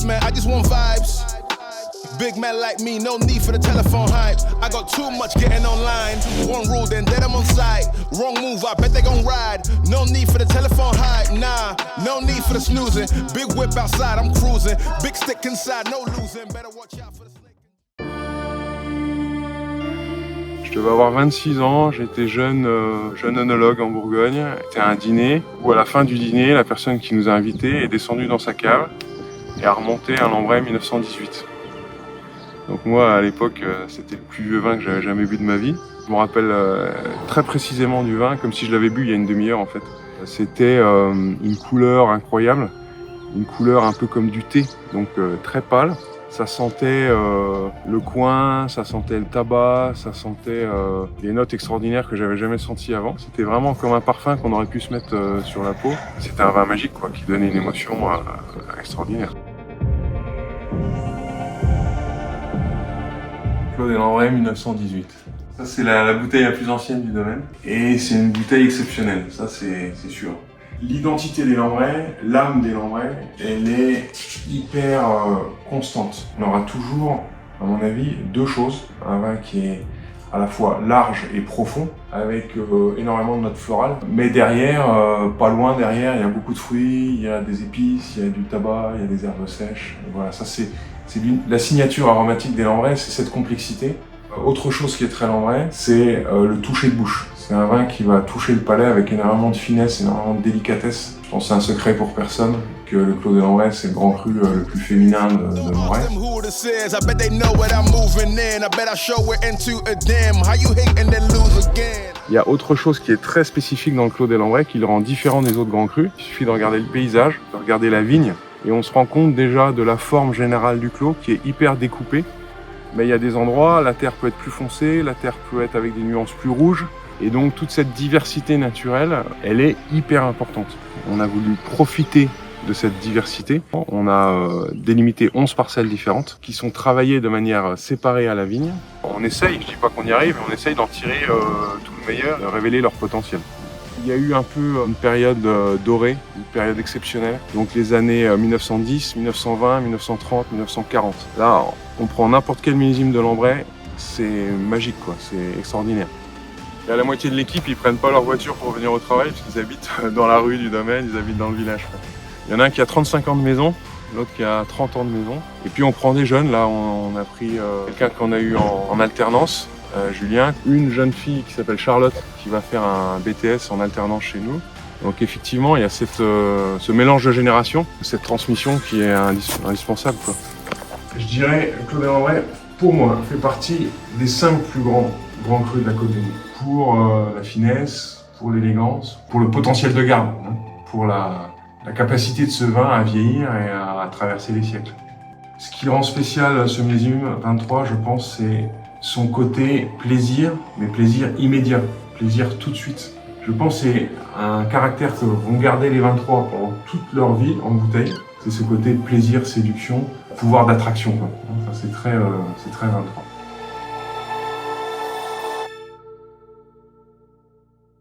man, I just want vibes. Big man like me, no need for the telephone hype. I got too much getting online. One rule, then dead I'm on site. Wrong move, I bet they gon' ride. No need for the telephone hype, nah. No need for the snoozing. Big whip outside, I'm cruising. Big stick inside, no losing. Better watch out for the snake. Je devais avoir 26 ans, j'étais jeune œnologue en Bourgogne. C'était un dîner où à la fin du dîner, la personne qui nous a invités est descendue dans sa cave et a remonté un Lambray 1918. Donc moi, à l'époque, c'était le plus vieux vin que j'avais jamais bu de ma vie. Je me rappelle très précisément du vin, comme si je l'avais bu il y a une demi-heure en fait. C'était une couleur incroyable, une couleur un peu comme du thé, donc très pâle. Ça sentait le coin, ça sentait le tabac, ça sentait des notes extraordinaires que j'avais jamais senties avant. C'était vraiment comme un parfum qu'on aurait pu se mettre sur la peau. C'était un vin magique quoi, qui donnait une émotion extraordinaire. Clos des Lambray 1918. Ça c'est la bouteille la plus ancienne du domaine et c'est une bouteille exceptionnelle, ça c'est sûr. L'identité des Lambray, l'âme des Lambray, elle est hyper constante. On aura toujours, à mon avis, deux choses. Un vin qui est à la fois large et profond, avec énormément de notes florales. Mais derrière, pas loin derrière, il y a beaucoup de fruits, il y a des épices, il y a du tabac, il y a des herbes sèches. Et voilà, ça c'est la signature aromatique des Lambray, c'est cette complexité. Autre chose qui est très Lambray, c'est le toucher de bouche. C'est un vin qui va toucher le palais avec énormément de finesse, énormément de délicatesse. Je pense que c'est un secret pour personne que le Clos des Lambray, c'est le grand cru le plus féminin de Lambray. Il y a autre chose qui est très spécifique dans le Clos des Lambray qui le rend différent des autres grands crus. Il suffit de regarder le paysage, de regarder la vigne, et on se rend compte déjà de la forme générale du clos qui est hyper découpée. Mais il y a des endroits, la terre peut être plus foncée, la terre peut être avec des nuances plus rouges. Et donc toute cette diversité naturelle, elle est hyper importante. On a voulu profiter de cette diversité. On a délimité 11 parcelles différentes qui sont travaillées de manière séparée à la vigne. On essaye, je dis pas qu'on y arrive, mais on essaye d'en tirer tout le meilleur, de révéler leur potentiel. Il y a eu un peu une période dorée, une période exceptionnelle. Donc les années 1910, 1920, 1930, 1940. Là, on prend n'importe quel millésime de Lambray, c'est magique quoi, c'est extraordinaire. Et à la moitié de l'équipe, ils prennent pas leur voiture pour venir au travail parce qu'ils habitent dans la rue du domaine, ils habitent dans le village. Il y en a un qui a 35 ans de maison, l'autre qui a 30 ans de maison. Et puis on prend des jeunes, là on a pris quelqu'un qu'on a eu en alternance. Julien, une jeune fille qui s'appelle Charlotte qui va faire un BTS en alternance chez nous. Donc effectivement, il y a ce mélange de générations, cette transmission qui est indispensable, quoi. Je dirais que Clos des Lambray, pour moi, fait partie des 5 plus grands crus de la Côte d'Azur. Pour la finesse, pour l'élégance, pour le potentiel de garde, hein, pour la capacité de ce vin à vieillir et à traverser les siècles. Ce qui rend spécial ce millésime 23, je pense, c'est son côté plaisir, mais plaisir immédiat, plaisir tout de suite. Je pense que c'est un caractère que vont garder les 23 pendant toute leur vie en bouteille. C'est ce côté plaisir, séduction, pouvoir d'attraction. Enfin, c'est très 23.